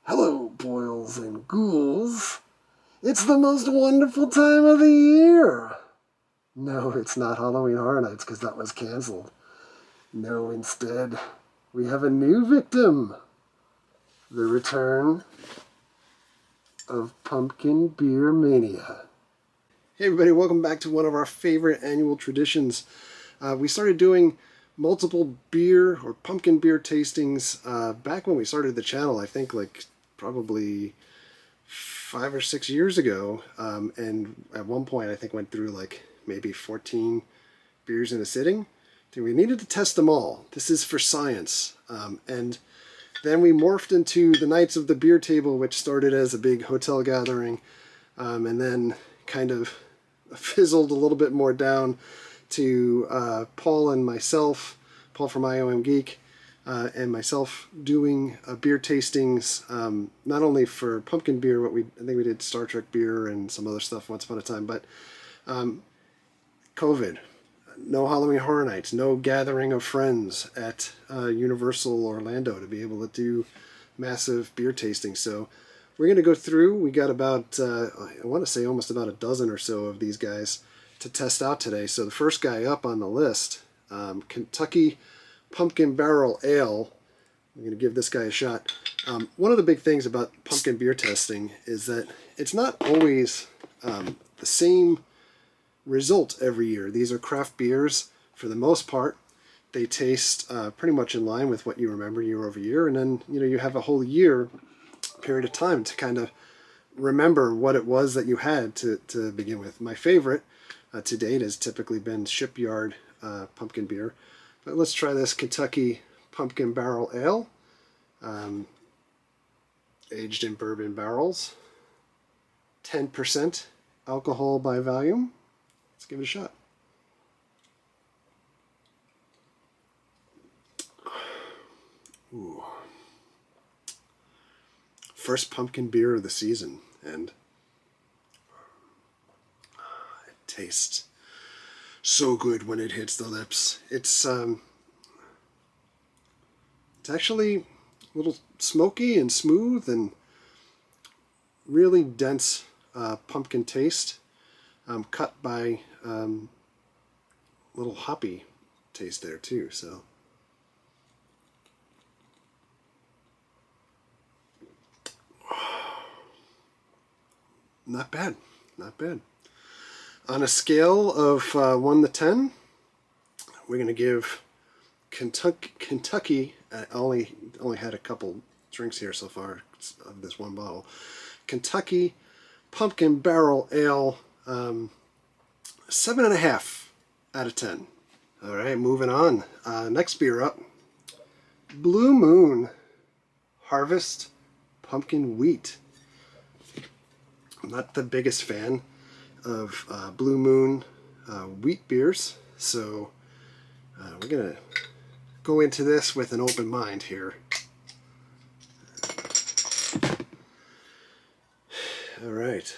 Hello, boils and ghouls. It's the most wonderful time of the year. No, it's not Halloween Horror Nights because that was canceled. No, instead, we have a new victim. The return of Pumpkin Beer Mania. Hey everybody, welcome back to one of our favorite annual traditions. We started doing multiple beer or pumpkin beer tastings back when we started the channel, I think probably 5 or 6 years ago, and at one point I think went through like maybe 14 beers in a sitting. We needed to test them all. This is for science. And then we morphed into the Nights of the Beer Table, which started as a big hotel gathering, and then kind of fizzled a little bit more down to Paul and myself, Paul from IOM Geek, and myself doing beer tastings, not only for pumpkin beer, I think we did Star Trek beer and some other stuff once upon a time, but COVID, no Halloween Horror Nights, no gathering of friends at Universal Orlando to be able to do massive beer tastings. So we're going to go through. We got about, I want to say almost about a dozen or so of these guys to test out today. So the first guy up on the list, Kentucky Pumpkin Barrel Ale. I'm going to give this guy a shot. One of the big things about pumpkin beer testing is that it's not always the same result every year. These are craft beers for the most part. They taste pretty much in line with what you remember year over year, and then you have a whole year period of time to kind of remember what it was that you had to begin with. My favorite to date has typically been Shipyard pumpkin beer. But let's try this Kentucky Pumpkin Barrel Ale, aged in bourbon barrels, 10% alcohol by volume. Let's give it a shot. Ooh. First pumpkin beer of the season, and it tastes so good when it hits the lips. It's actually a little smoky and smooth and really dense pumpkin taste, cut by little hoppy taste there too. So not bad, not bad. On a scale of 1 to 10, we're going to give Kentucky, I only had a couple drinks here so far of this one bottle, Kentucky Pumpkin Barrel Ale, 7.5 out of 10. All right, moving on. Next beer up, Blue Moon Harvest Pumpkin Wheat. I'm not the biggest fan of Blue Moon wheat beers, so we're gonna go into this with an open mind here. All right,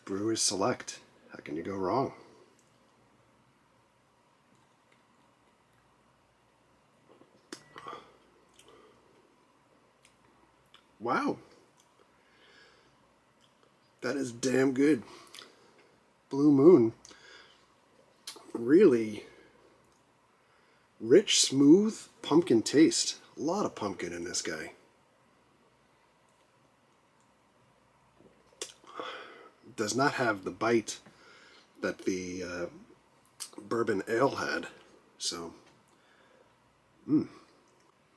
Brewers Select. How can you go wrong? Wow, that is damn good. Blue Moon, really rich, smooth pumpkin taste. A lot of pumpkin in this guy. Does not have the bite that the bourbon ale had. So,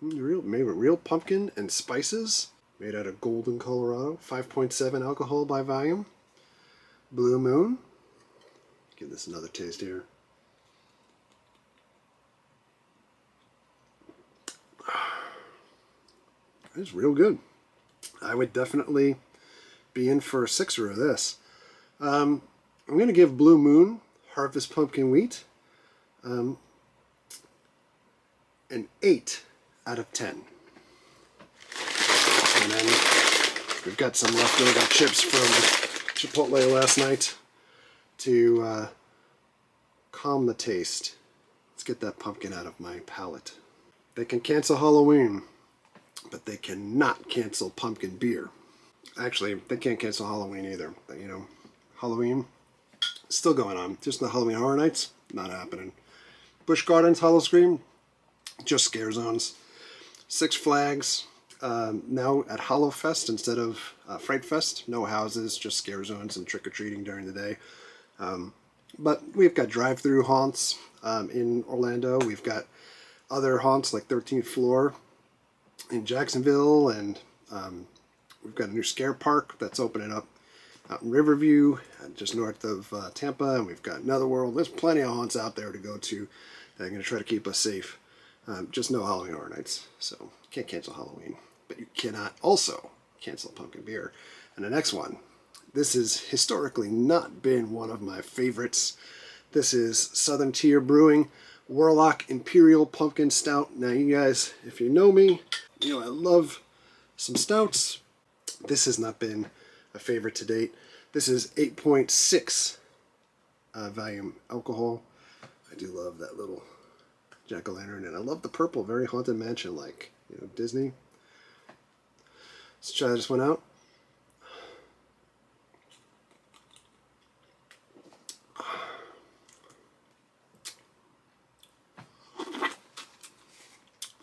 real pumpkin and spices. Made out of Golden, Colorado. 5.7 alcohol by volume. Blue Moon. Give this another taste here. It's real good. I would definitely be in for a sixer of this. I'm going to give Blue Moon Harvest Pumpkin Wheat an 8 out of 10. And then we've got some leftover chips from Chipotle last night to calm the taste. Let's get that pumpkin out of my palate. They can cancel Halloween. but they cannot cancel pumpkin beer. Actually, they can't cancel Halloween either. But, Halloween still going on. Just the Halloween Horror Nights, not happening. Busch Gardens, Hollow Scream, just scare zones. Six Flags, now at Hollow Fest instead of Fright Fest. No houses, just scare zones and trick-or-treating during the day. But we've got drive-through haunts in Orlando. We've got other haunts like 13th Floor in Jacksonville, and we've got a new scare park that's opening up out in Riverview, just north of Tampa, and we've got Netherworld. There's plenty of haunts out there to go to that are going to try to keep us safe. Just no Halloween Horror Nights, so can't cancel Halloween. But you cannot also cancel pumpkin beer. And the next one, this has historically not been one of my favorites. This is Southern Tier Brewing Warlock Imperial Pumpkin Stout. Now you guys, if you know me, I love some stouts. This has not been a favorite to date. This is 8.6 volume alcohol. I do love that little jack-o'-lantern, and I love the purple, very Haunted Mansion like, Disney. Let's try this one out.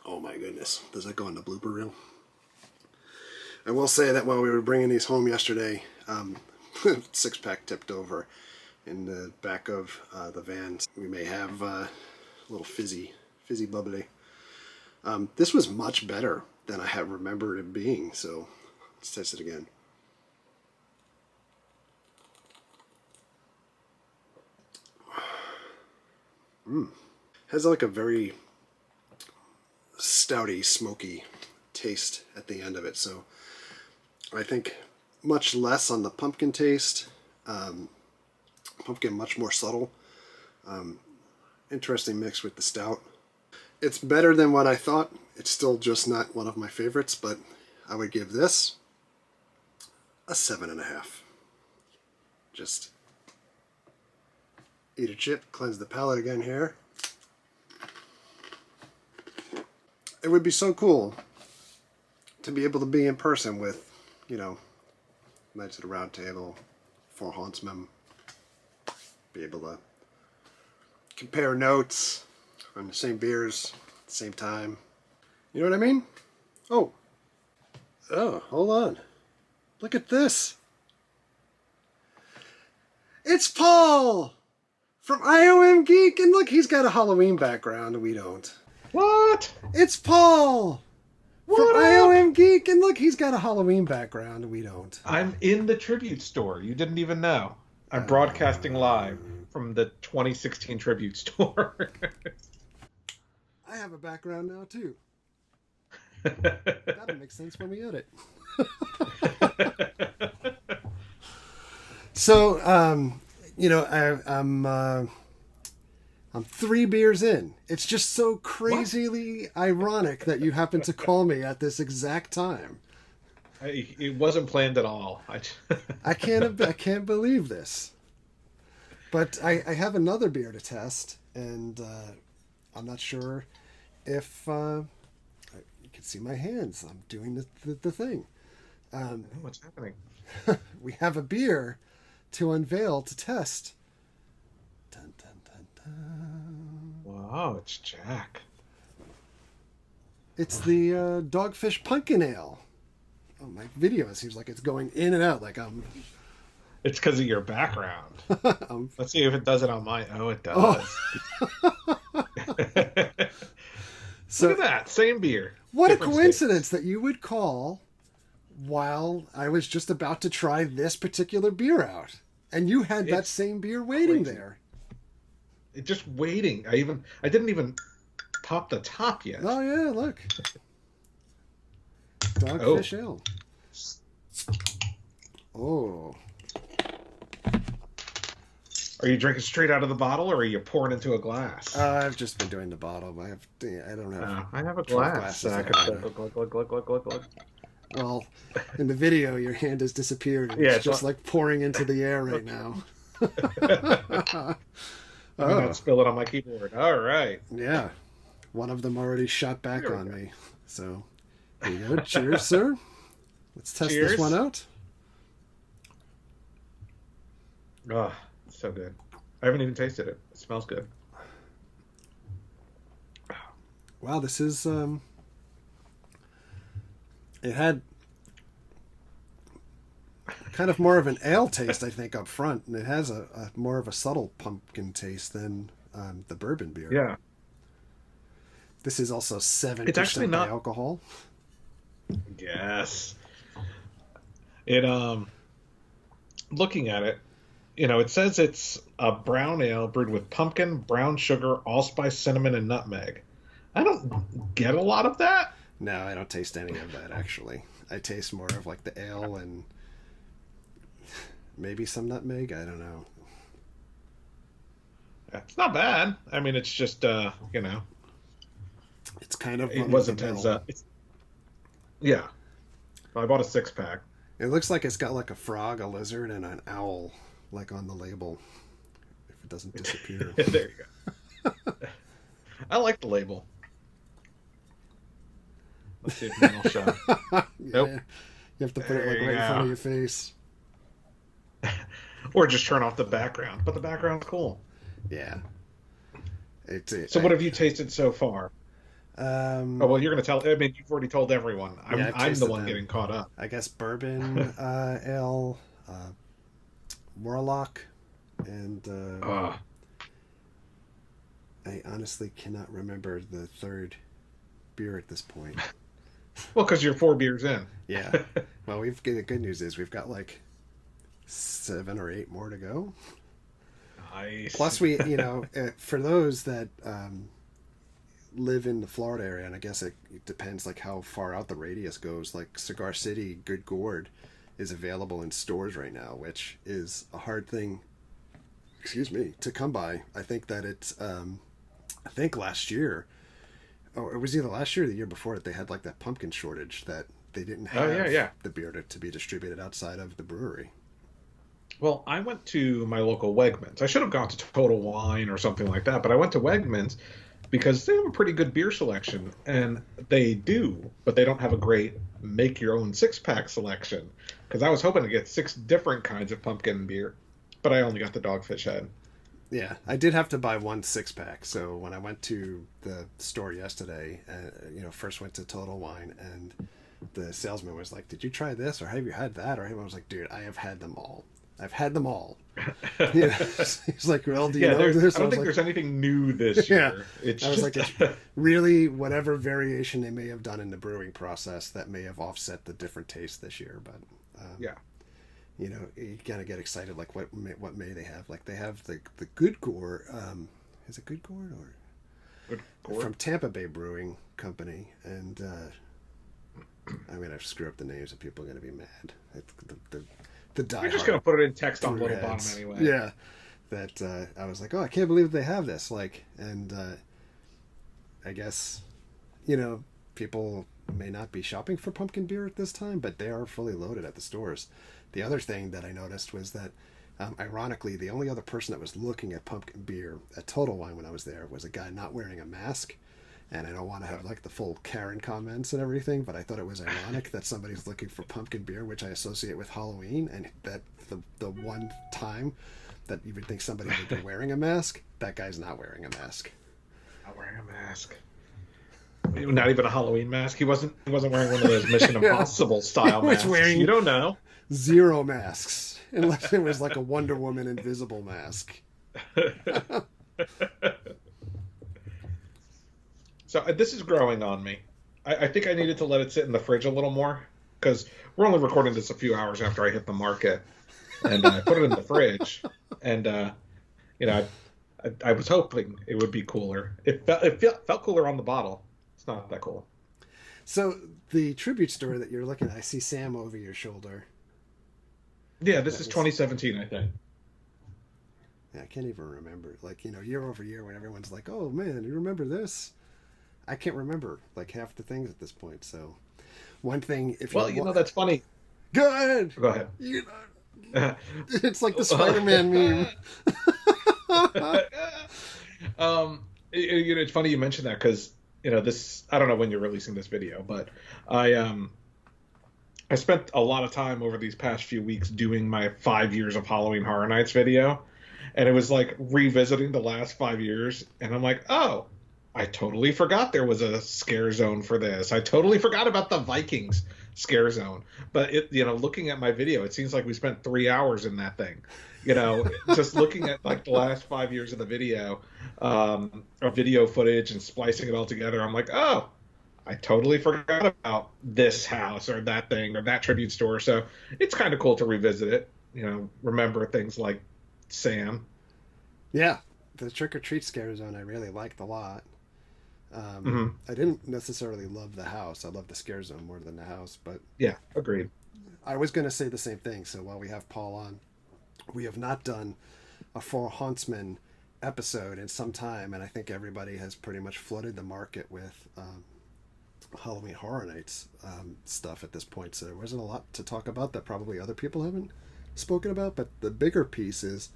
Oh my goodness, does that go on the blooper reel? I will say that while we were bringing these home yesterday, six-pack tipped over in the back of the van. We may have a little fizzy bubbly. This was much better than I had remembered it being, so let's test it again. Has like a very stouty, smoky taste at the end of it, so I think much less on the pumpkin taste. Pumpkin much more subtle. Interesting mix with the stout. It's better than what I thought. It's still just not one of my favorites, but I would give this a 7.5. Just eat a chip, cleanse the palate again here. It would be so cool to be able to be in person with, Knights of the Round Table, 4 Hauntsmen, be able to compare notes on the same beers at the same time. You know what I mean? Oh, hold on. Look at this. It's Paul from IOM Geek, and look, he's got a Halloween background, and we don't. What? It's Paul from IOM Geek, and look, he's got a Halloween background, and we don't. I'm in the tribute store. You didn't even know. I'm broadcasting live from the 2016 tribute store. I have a background now, too. That'll make sense when we edit. So, I'm 3 beers in. It's just so crazily ironic that you happen to call me at this exact time. It wasn't planned at all. I can't believe this. But I have another beer to test, and I'm not sure if you can see my hands. I'm doing the thing. What's happening? We have a beer to unveil to test. Dun, dun, dun, dun. Wow, it's Jack. It's the Dogfish Pumpkin Ale. Oh, my video seems like it's going in and out like I'm... It's because of your background. Let's see if it does it on mine. Oh, it does. Oh. So, look at that. Same beer. What a coincidence that you would call while I was just about to try this particular beer out. And you had that same beer waiting there. It's just waiting. I didn't even pop the top yet. Oh, yeah, look. Dogfish Ale. Oh. Are you drinking straight out of the bottle, or are you pouring into a glass? I've just been doing the bottle. I don't have. I have a glass. Glug. Well, in the video, your hand has disappeared. And it's just like pouring into the air right now. I'm not spill it on my keyboard. All right. Yeah, one of them already shot back on me. So There you go. Cheers, sir. Let's test Cheers. this one out. Oh, so good. I haven't even tasted it. It smells good. Wow, this is it had kind of more of an ale taste, I think, up front, and it has a more of a subtle pumpkin taste than the bourbon beer. Yeah. This is also 7% It's actually not alcohol. Yes. It looking at it, it says it's a brown ale brewed with pumpkin, brown sugar, allspice, cinnamon, and nutmeg. I don't get a lot of that. No, I don't taste any of that, actually. I taste more of like the ale and maybe some nutmeg. I don't know. It's not bad. I mean, it's just it's kind of it wasn't as yeah. I bought a 6-pack. It looks like it's got like a frog, a lizard, and an owl like on the label. If it doesn't disappear. There you go. I like the label. Let's see if mine will show. Nope. Yeah. You have to put it like right in front of your face. Or just turn off the background. But the background's cool. Yeah. So what have you tasted so far? Oh, well, you're going to tell. I mean, you've already told everyone. I'm the one getting caught up. I guess bourbon, ale, Warlock, and I honestly cannot remember the third beer at this point. Well, because you're 4 beers in. Yeah. Well, the good news is we've got like 7 or 8 more to go. Nice. Plus, we, for those that live in the Florida area, and I guess it depends like how far out the radius goes, like Cigar City Good Gourd is available in stores right now, which is a hard thing, to come by. I think that it's, I think last year, or it was either last year or the year before, that they had like that pumpkin shortage that they didn't have the beer to be distributed outside of the brewery. Well, I went to my local Wegmans. I should have gone to Total Wine or something like that, but I went to Wegmans because they have a pretty good beer selection, and they do, but they don't have a great make-your-own 6-pack selection, because I was hoping to get 6 different kinds of pumpkin beer, but I only got the Dogfish Head. Yeah, I did have to buy 1 6-pack, so when I went to the store yesterday, first went to Total Wine, and the salesman was like, "Did you try this, or have you had that?" Or I was like, "Dude, I have had them all. I've had them all." He's like, "Well, do you know this?" I don't think there's anything new this year. I was like, it's really whatever variation they may have done in the brewing process that may have offset the different tastes this year. But you kind of get excited. Like, what may they have? Like, they have the Good Gourd. Is it Good Gourd or Good Gourd? From Tampa Bay Brewing Company? And I'm gonna screw up the names, and people are gonna be mad. You're just gonna put it in text on the little bottom anyway. Yeah, that I was like, oh, I can't believe they have this. Like, and I guess people may not be shopping for pumpkin beer at this time, but they are fully loaded at the stores. The other thing that I noticed was that, ironically, the only other person that was looking at pumpkin beer at Total Wine when I was there was a guy not wearing a mask. And I don't want to have like the full Karen comments and everything, but I thought it was ironic that somebody's looking for pumpkin beer, which I associate with Halloween, and that the one time that you would think somebody would be wearing a mask, that guy's not wearing a mask. Not wearing a mask. Not even a Halloween mask. He wasn't wearing one of those Mission Impossible style masks. You don't know. 0 masks, unless it was like a Wonder Woman invisible mask. So this is growing on me. I think I needed to let it sit in the fridge a little more, because we're only recording this a few hours after I hit the market, and I put it in the fridge, and I was hoping it would be cooler. It felt cooler on the bottle. It's not that cool. So the tribute store that you're looking at, I see Sam over your shoulder. Yeah, this is 2017, I think. Yeah, I can't even remember. Like, year over year when everyone's like, "Oh man, you remember this?" I can't remember like half the things at this point. So, one thing, that's funny. Go ahead. Go ahead. It's like the Spider-Man meme. It's funny you mentioned that, because this, I don't know when you're releasing this video, but I I spent a lot of time over these past few weeks doing my 5 years of Halloween Horror Nights video, and it was like revisiting the last 5 years, and I'm like, oh, I totally forgot there was a scare zone for this. I totally forgot about the Vikings scare zone. But looking at my video, it seems like we spent 3 hours in that thing. Just looking at like the last 5 years of the video, of video footage and splicing it all together, I'm like, oh, I totally forgot about this house or that thing or that tribute store. So it's kind of cool to revisit it. Remember things like Sam. Yeah, the trick or treat scare zone I really liked a lot. I didn't necessarily love the house. I loved the scare zone more than the house, but yeah, agreed. I was going to say the same thing. So while we have Paul on, we have not done a full Hauntsman episode in some time, and I think everybody has pretty much flooded the market with Halloween Horror Nights stuff at this point. So there wasn't a lot to talk about that probably other people haven't spoken about. But the bigger piece is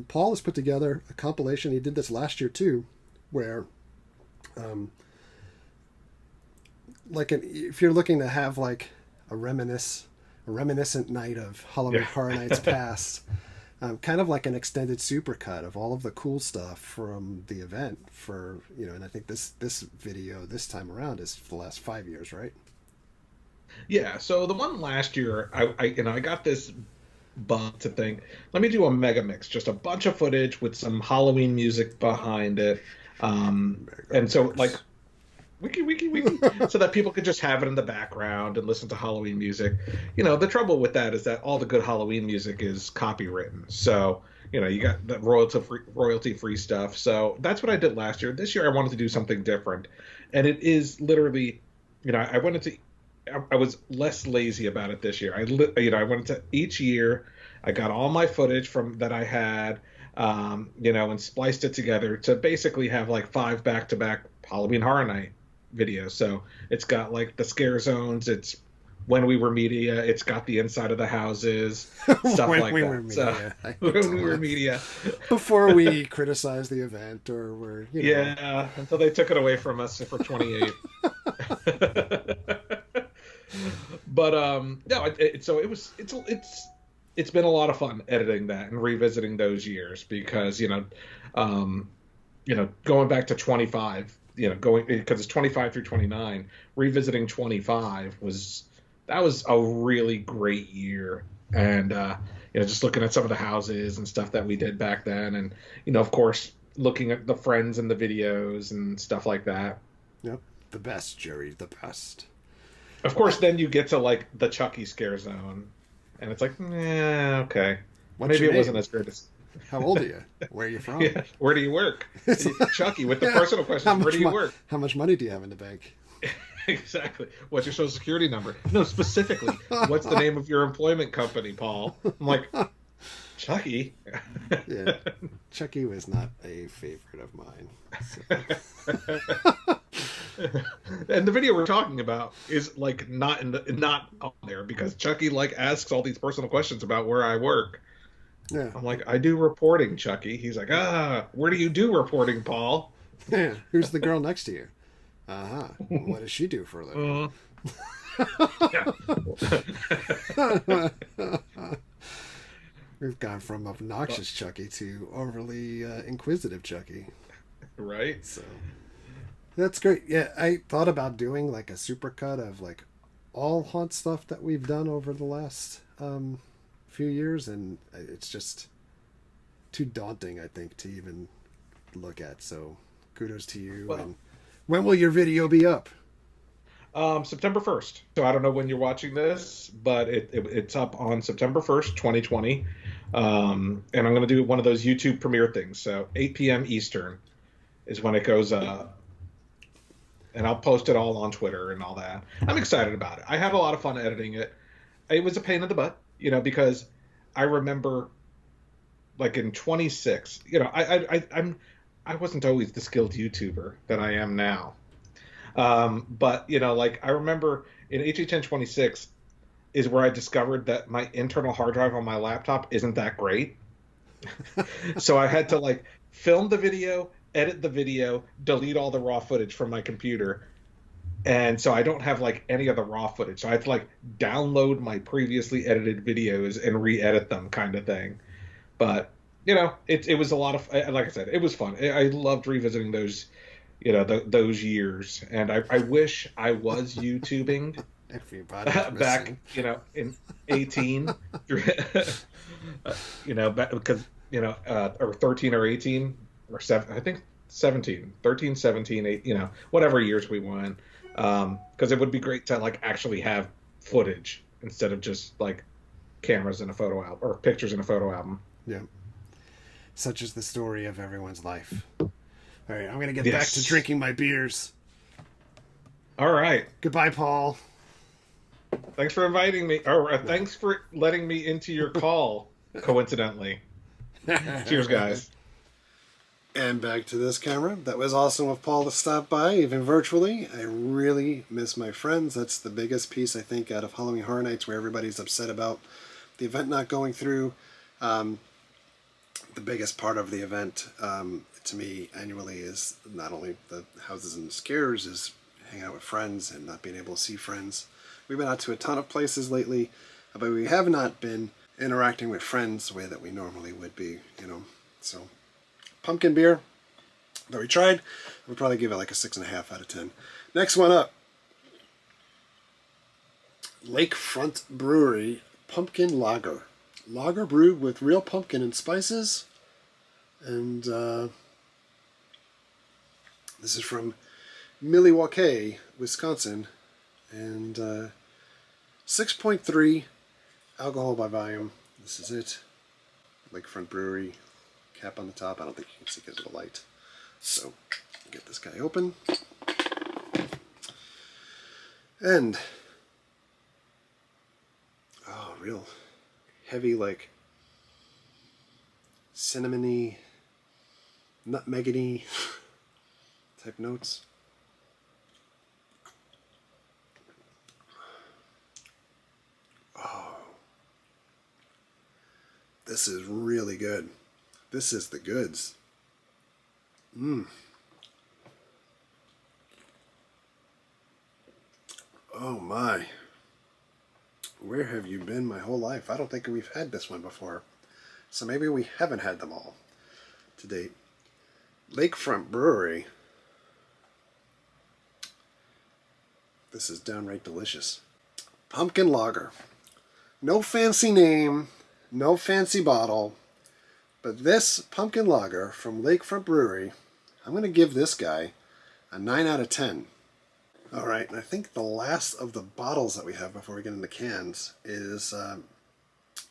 Paul has put together a compilation. He did this last year too, where if you're looking to have like a reminiscent night of Halloween Horror Nights past, kind of like an extended supercut of all of the cool stuff from the event and I think this video this time around is for the last 5 years, right? Yeah, so the one last year, I got this bug to think, let me do a mega mix, just a bunch of footage with some Halloween music behind it. And so like wiki so that people could just have it in the background and listen to Halloween music. The trouble with that is that all the good Halloween music is copywritten, so you got the royalty free stuff. So that's what I did last year. This year I wanted to do something different, and it is literally I was less lazy about it this year. I went into each year, I got all my footage from that I had, and spliced it together to basically have like 5 back-to-back Halloween Horror Night videos. So it's got like the scare zones, it's when we were media, it's got the inside of the houses, stuff like we that. Were media. When we were media. Before we criticized the event or were, Yeah, until they took it away from us for 28. But no, it's been a lot of fun editing that and revisiting those years because going back to 25, because it's 25 through 29, revisiting 25 was a really great year. And just looking at some of the houses and stuff that we did back then, and of course looking at the friends and the videos and stuff like that. Yep, the best, Jerry, the best. Of course, then you get to like the Chucky scare zone, and it's like, okay, maybe it wasn't as good as. How old are you? Where are you from? Yeah. Where do you work? Chucky, with the personal questions, where do you work? How much money do you have in the bank? Exactly. What's your social security number? No, specifically, what's the name of your employment company, Paul? I'm like, Chucky? Yeah, Chucky was not a favorite of mine. So. And the video we're talking about is like not on there because Chucky like asks all these personal questions about where I work. Yeah. I'm like, I do reporting, Chucky. He's like, where do you do reporting, Paul? Yeah. Who's the girl next to you? What does she do for a living? We've gone from obnoxious Chucky to overly inquisitive Chucky. Right. So that's great. Yeah, I thought about doing like a supercut of like all haunt stuff that we've done over the last few years, and it's just too daunting, I think, to even look at. So kudos to you. Well, and when will your video be up? September 1st. So I don't know when you're watching this, but it's up on September 1st, 2020. And I'm going to do one of those YouTube premiere things. So 8 p.m. Eastern is when it goes up. And I'll post it all on Twitter and all that. I'm excited about it. I had a lot of fun editing it. It was a pain in the butt, because I remember, like in 26, I wasn't always the skilled YouTuber that I am now. But like I remember in HHN 26 is where I discovered that my internal hard drive on my laptop isn't that great. So I had to like film the video, edit the video, delete all the raw footage from my computer, and so I don't have like any of the raw footage. So I have to like download my previously edited videos and re-edit them, kind of thing. But it was a lot of, like I said, it was fun. I loved revisiting those, those years, and I wish I was YouTubing Everybody's back, missing. in 18, because or 13 or 18 or 7, I think 17, 13, 17, 8, whatever years we went, because it would be great to like actually have footage instead of just like cameras in a photo album or pictures in a photo album. Yeah. Such is the story of everyone's life. All right, I'm going to get back Yes. to drinking my beers. All right. Goodbye, Paul. Thanks for inviting me. Or thanks for letting me into your call, coincidentally. Cheers, guys. And back to this camera. That was awesome of Paul to stop by, even virtually. I really miss my friends. That's the biggest piece, I think, out of Halloween Horror Nights, where everybody's upset about the event not going through. The biggest part of the event, to me, annually, is not only the houses and scares, is hanging out with friends and not being able to see friends. We've been out to a ton of places lately, but we have not been interacting with friends the way that we normally would be, So, pumpkin beer that we tried, we'll probably give it like a 6.5 out of 10. Next one up, Lakefront Brewery Pumpkin Lager. Lager brewed with real pumpkin and spices. And this is from Milwaukee, Wisconsin. And 6.3 alcohol by volume. This is it. Lakefront Brewery. Cap on the top. I don't think you can see because of the light. So, get this guy open. And, oh, real heavy, like, cinnamony, nutmeggy type notes. Oh, this is really good. This is the goods. Oh my. Where have you been my whole life? I don't think we've had this one before. So maybe we haven't had them all to date. Lakefront Brewery. This is downright delicious. Pumpkin lager. No fancy name, no fancy bottle, but this pumpkin lager from Lakefront Brewery, I'm going to give this guy a 9 out of 10. All right, and I think the last of the bottles that we have before we get into cans is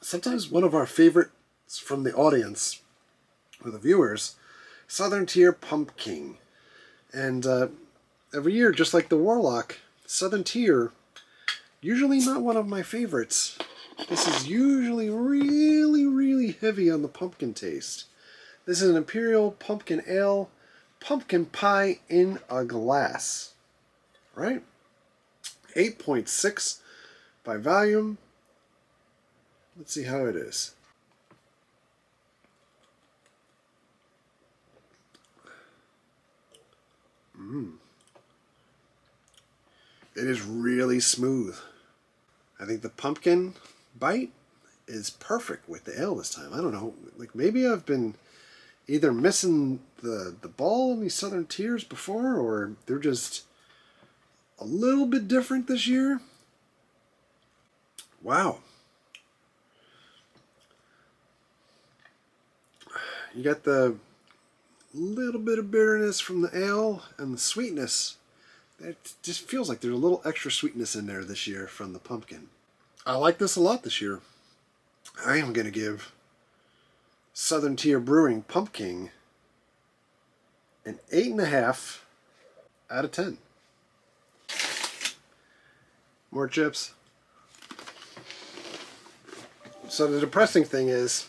sometimes one of our favorites from the audience, or the viewers, Southern Tier Pumpkin. And every year, just like the Warlock, Southern Tier, usually not one of my favorites. This is usually really, really heavy on the pumpkin taste. This is an Imperial Pumpkin Ale, pumpkin pie in a glass. Right? 8.6 by volume. Let's see how it is. It is really smooth. I think the pumpkin bite is perfect with the ale this time. I don't know, like maybe I've been either missing the ball in these Southern Tiers before, or they're just a little bit different this year. Wow. You got the little bit of bitterness from the ale and the sweetness. It just feels like there's a little extra sweetness in there this year from the pumpkin. I like this a lot this year. I am going to give Southern Tier Brewing Pumpkin an 8.5 out of 10. More chips. So the depressing thing is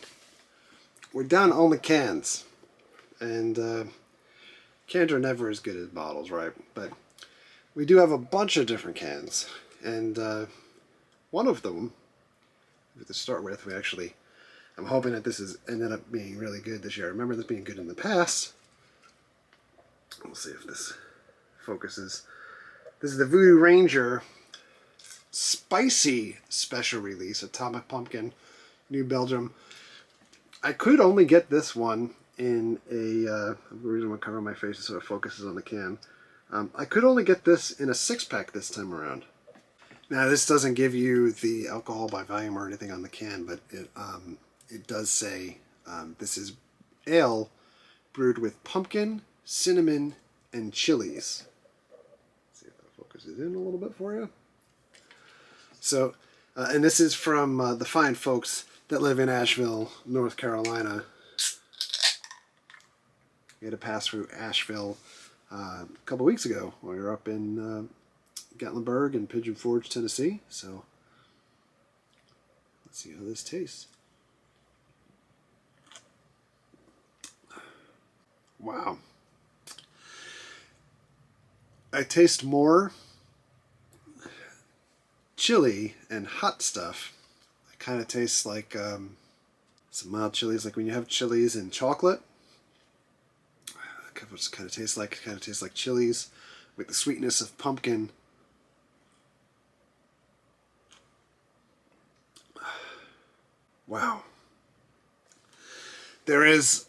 we're down only cans. And cans are never as good as bottles, right? But we do have a bunch of different cans. And one of them, to start with, I'm hoping that this has ended up being really good this year. I remember this being good in the past. We'll see if this focuses. This is the Voodoo Ranger Spicy Special Release, Atomic Pumpkin, New Belgium. I could only get this one in a... I'm going to cover my face so it focuses on the can. I could only get this in a 6-pack this time around. Now, this doesn't give you the alcohol by volume or anything on the can, but it does say this is ale brewed with pumpkin, cinnamon, and chilies. Let's see if that focuses in a little bit for you. So, and this is from the fine folks that live in Asheville, North Carolina. We had to pass through Asheville a couple weeks ago when we were up in Gatlinburg and Pigeon Forge, Tennessee. So let's see how this tastes. Wow. I taste more chili and hot stuff. It kind of tastes like some mild chilies, like when you have chilies and chocolate. It kind of tastes like chilies with the sweetness of pumpkin. Wow. There is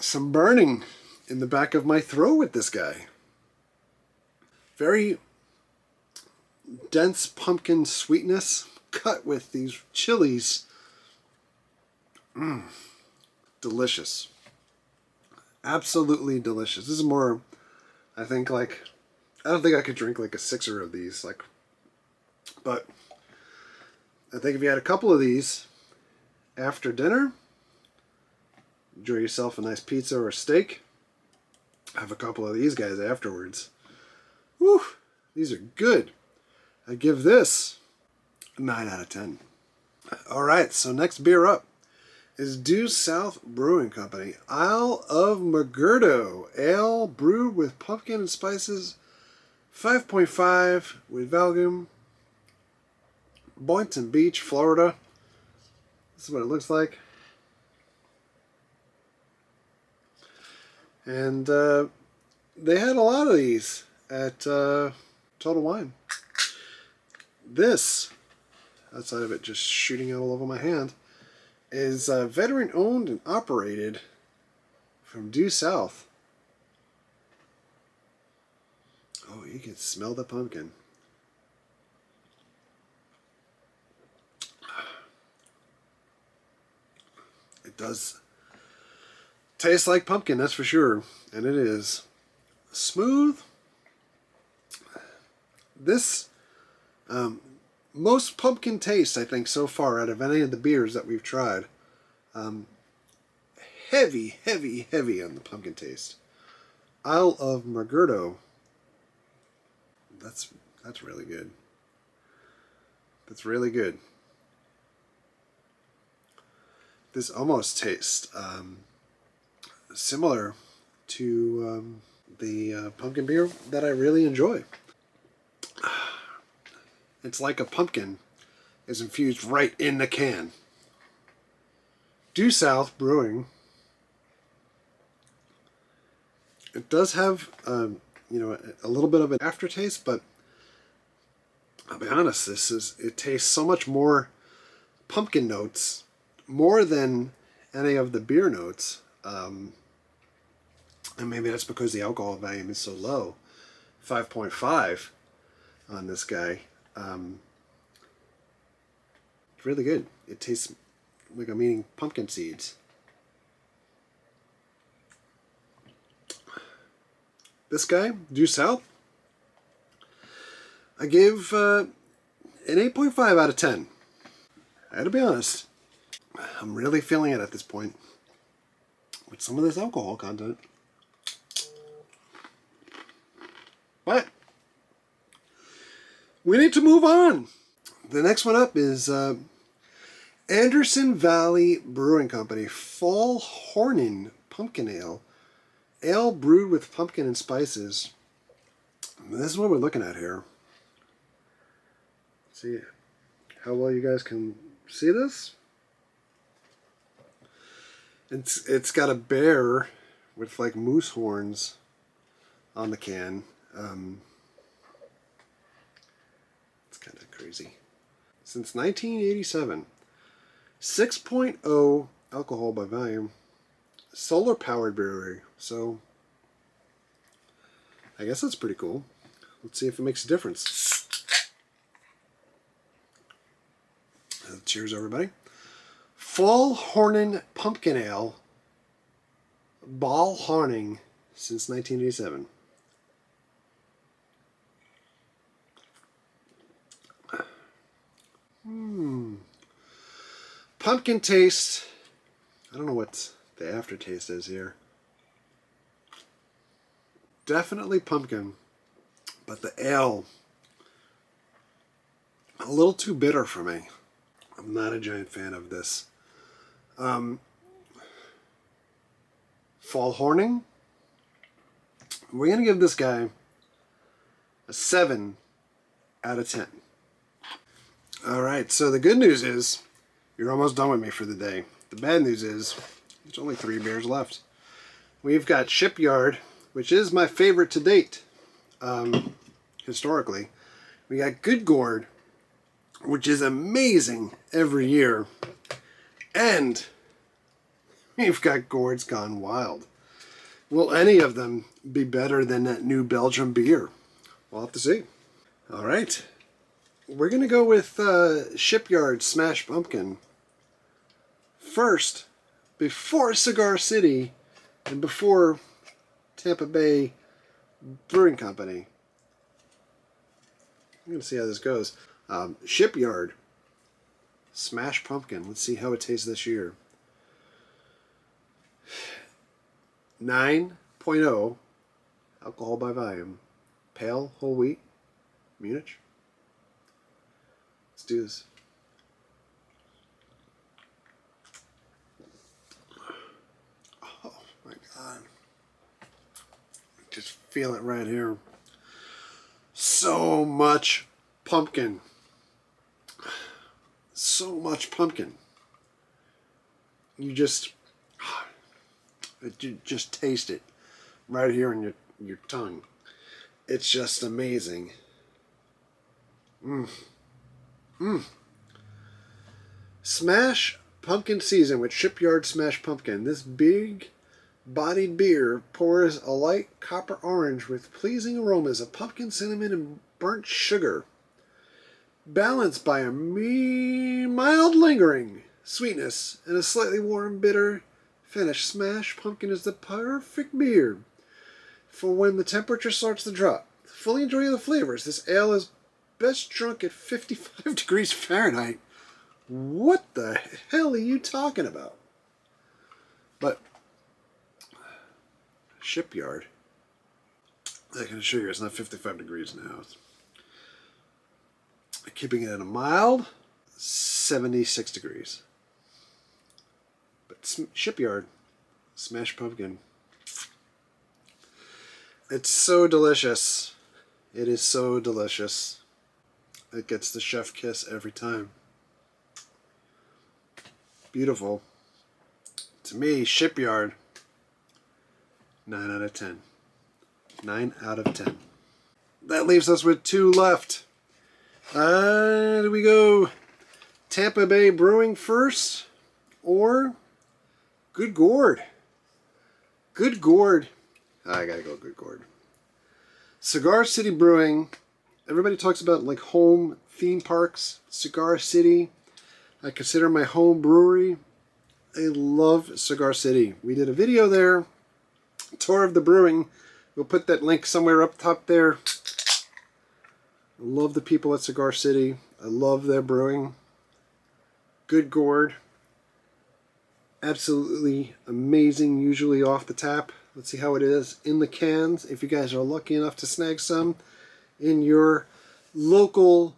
some burning in the back of my throat with this guy. Very dense pumpkin sweetness cut with these chilies. Delicious. Absolutely delicious. This is more, I think, like, I don't think I could drink like a 6er of these, like, but I think if you had a couple of these after dinner, enjoy yourself a nice pizza or a steak, have a couple of these guys afterwards. Whew, these are good. I give this a 9 out of 10. All right, so next beer up is Due South Brewing Company, Isle of Magurdo, ale brewed with pumpkin and spices, 5.5 with Belgium, Boynton Beach, Florida. This is what it looks like. And they had a lot of these at Total Wine. This, outside of it just shooting out all over my hand, is veteran owned and operated from Due South. Oh, you can smell the pumpkin. It does taste like pumpkin, that's for sure. And it is smooth. This, most pumpkin taste, I think, so far out of any of the beers that we've tried. Heavy, heavy, heavy on the pumpkin taste. Isle of Magurdo. That's really good. That's really good. This almost tastes similar to the pumpkin beer that I really enjoy. It's like a pumpkin is infused right in the can. Due South Brewing. It does have, a little bit of an aftertaste, but I'll be honest, it tastes so much more pumpkin notes, more than any of the beer notes. And maybe that's because the alcohol volume is so low, 5.5 on this guy. It's really good. It tastes like I'm eating pumpkin seeds. This guy, Due South, I gave an 8.5 out of 10. I had to be honest. I'm really feeling it at this point with some of this alcohol content. But we need to move on. The next one up is Anderson Valley Brewing Company Fall Hornin Pumpkin Ale. Ale brewed with pumpkin and spices. This is what we're looking at here. See how well you guys can see this? It's got a bear with like moose horns on the can. It's kind of crazy. Since 1987, 6.0 alcohol by volume, solar powered brewery. So I guess that's pretty cool. Let's see if it makes a difference. Cheers, everybody. Fall Hornin Pumpkin Ale, Ball Horning, since 1987. Pumpkin taste. I don't know what the aftertaste is here. Definitely pumpkin, but the ale, a little too bitter for me. I'm not a giant fan of this. Fall Horning. We're going to give this guy a 7 out of 10. All right, so the good news is you're almost done with me for the day. The bad news is there's only 3 beers left. We've got Shipyard, which is my favorite to date, historically. We got Good Gourd, which is amazing every year. And we've got Gourds Gone Wild. Will any of them be better than that new Belgium beer? We'll have to see. All right. We're going to go with Shipyard Smash Pumpkin first, before Cigar City and before Tampa Bay Brewing Company. I'm going to see how this goes. Shipyard Smash Pumpkin. Let's see how it tastes this year. 9.0 alcohol by volume. Pale whole wheat. Munich. Let's do this. Oh my God. Just feel it right here. So much pumpkin. So much pumpkin. You just taste it right here in your tongue. It's just amazing. Smash Pumpkin Season with Shipyard Smash Pumpkin. This big bodied beer pours a light copper orange with pleasing aromas of pumpkin, cinnamon, and burnt sugar, balanced by a mild lingering sweetness and a slightly warm bitter finish. Smash Pumpkin is the perfect beer for when the temperature starts to drop. Fully enjoy the flavors. This ale is best drunk at 55 degrees Fahrenheit. What the hell are you talking about? But Shipyard, I can assure you it's not 55 degrees now. It's keeping it at a mild 76 degrees. But Shipyard Smash Pumpkin, it's so delicious. It is so delicious. It gets the chef kiss every time. Beautiful. To me, Shipyard, 9 out of 10. 9 out of 10. That leaves us with 2 left. Do we go Tampa Bay Brewing first or Good Gourd? Good Gourd. I gotta go Good Gourd. Cigar City Brewing. Everybody talks about like home theme parks. Cigar City. I consider my home brewery. I love Cigar City. We did a video there. Tour of the brewing. We'll put that link somewhere up top there. I love the people at Cigar City. I love their brewing. Good Gourd. Absolutely amazing, usually off the tap. Let's see how it is in the cans. If you guys are lucky enough to snag some in your local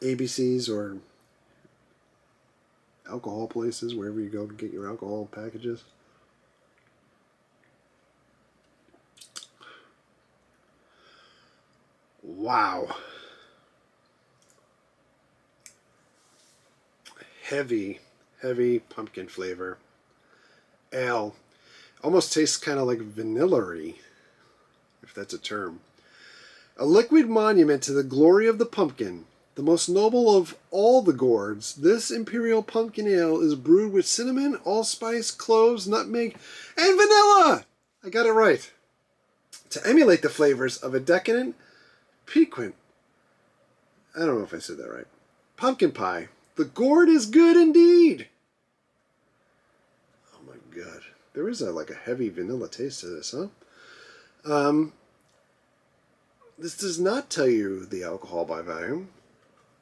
ABCs or alcohol places, wherever you go to get your alcohol packages. Wow. Heavy pumpkin flavor. Ale. Almost tastes kind of like vanilla-y. that's a term. A liquid monument to the glory of the pumpkin. The most noble of all the gourds, this imperial pumpkin ale is brewed with cinnamon, allspice, cloves, nutmeg, and vanilla! I got it right. To emulate the flavors of a decadent, piquant, I don't know if I said that right, pumpkin pie. The gourd is good indeed. Oh my god. There is like a heavy vanilla taste to this, huh? This does not tell you the alcohol by volume,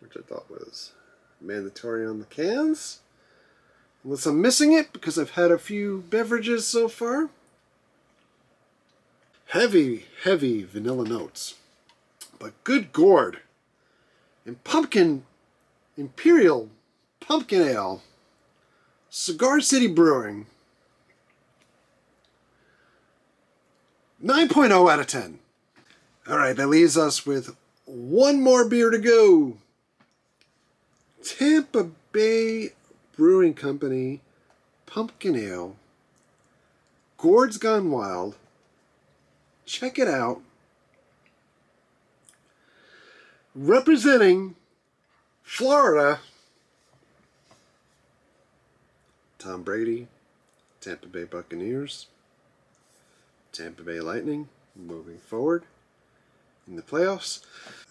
which I thought was mandatory on the cans. Unless I'm missing it, because I've had a few beverages so far. Heavy, heavy vanilla notes. But good gourd. And pumpkin, imperial pumpkin ale. Cigar City Brewing. 9.0 out of 10. Alright, that leaves us with one more beer to go. Tampa Bay Brewing Company Pumpkin Ale. Gourd's Gone Wild. Check it out. Representing Florida, Tom Brady, Tampa Bay Buccaneers, Tampa Bay Lightning, moving forward in the playoffs.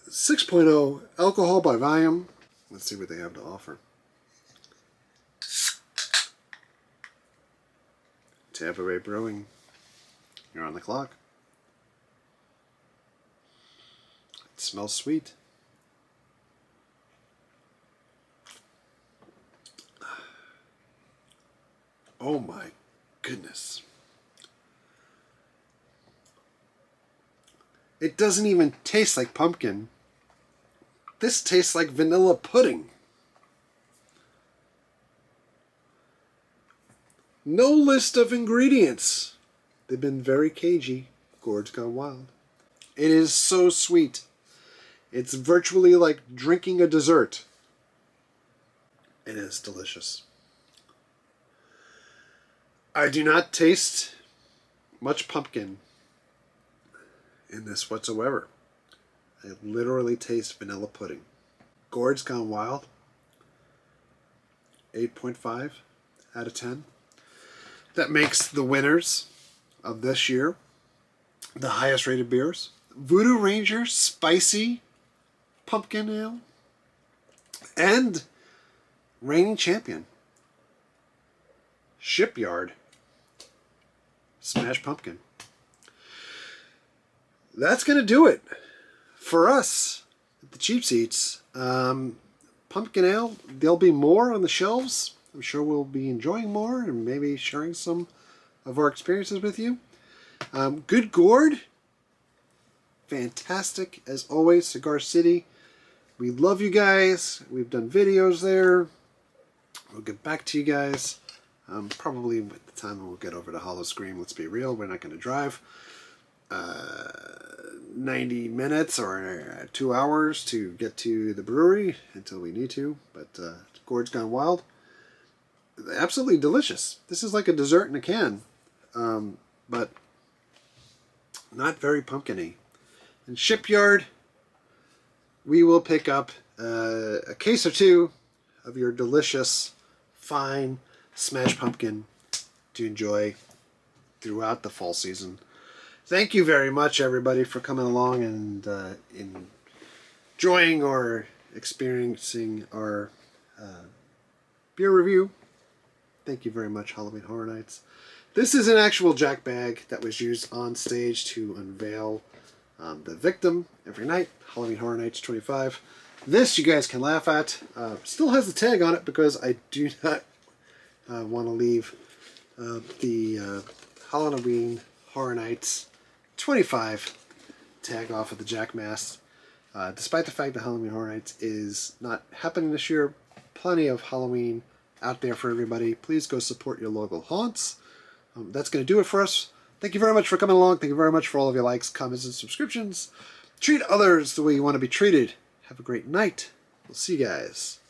6.0 alcohol by volume. Let's see what they have to offer. Tampa Bay Brewing, you're on the clock. It smells sweet. Oh my goodness. It doesn't even taste like pumpkin. This tastes like vanilla pudding. No list of ingredients. They've been very cagey. Gourd's Gone Wild. It is so sweet. It's virtually like drinking a dessert. It is delicious. I do not taste much pumpkin in this whatsoever. I literally taste vanilla pudding. Gourd's Gone Wild. 8.5 out of 10. That makes the winners of this year the highest rated beers. Voodoo Ranger Spicy Pumpkin Ale. And reigning champion, Shipyard Smash Pumpkin. That's going to do it for us at the Cheap Seats. Pumpkin Ale, there'll be more on the shelves. I'm sure we'll be enjoying more and maybe sharing some of our experiences with you. Good gourd. Fantastic, as always, Cigar City. We love you guys. We've done videos there. We'll get back to you guys. Probably at the time we'll get over to Hollow Scream. Let's be real, we're not going to drive 90 minutes or 2 hours to get to the brewery until we need to. But Gourd's Gone Wild, absolutely delicious. This is like a dessert in a can, but not very pumpkin-y. And Shipyard, we will pick up a case or two of your delicious, fine Smash Pumpkin to enjoy throughout the fall season. Thank you very much, everybody, for coming along and enjoying or experiencing our beer review. Thank you very much, Halloween Horror Nights. This is an actual Jack bag that was used on stage to unveil the victim every night, Halloween Horror Nights 25. This you guys can laugh at. Still has the tag on it because I do not want to leave the Halloween Horror Nights 25 tag off of the Jack mask. Despite the fact that Halloween Horror Nights is not happening this year, plenty of Halloween out there for everybody. Please go support your local haunts. That's going to do it for us. Thank you very much for coming along. Thank you very much for all of your likes, comments, and subscriptions. Treat others the way you want to be treated. Have a great night. We'll see you guys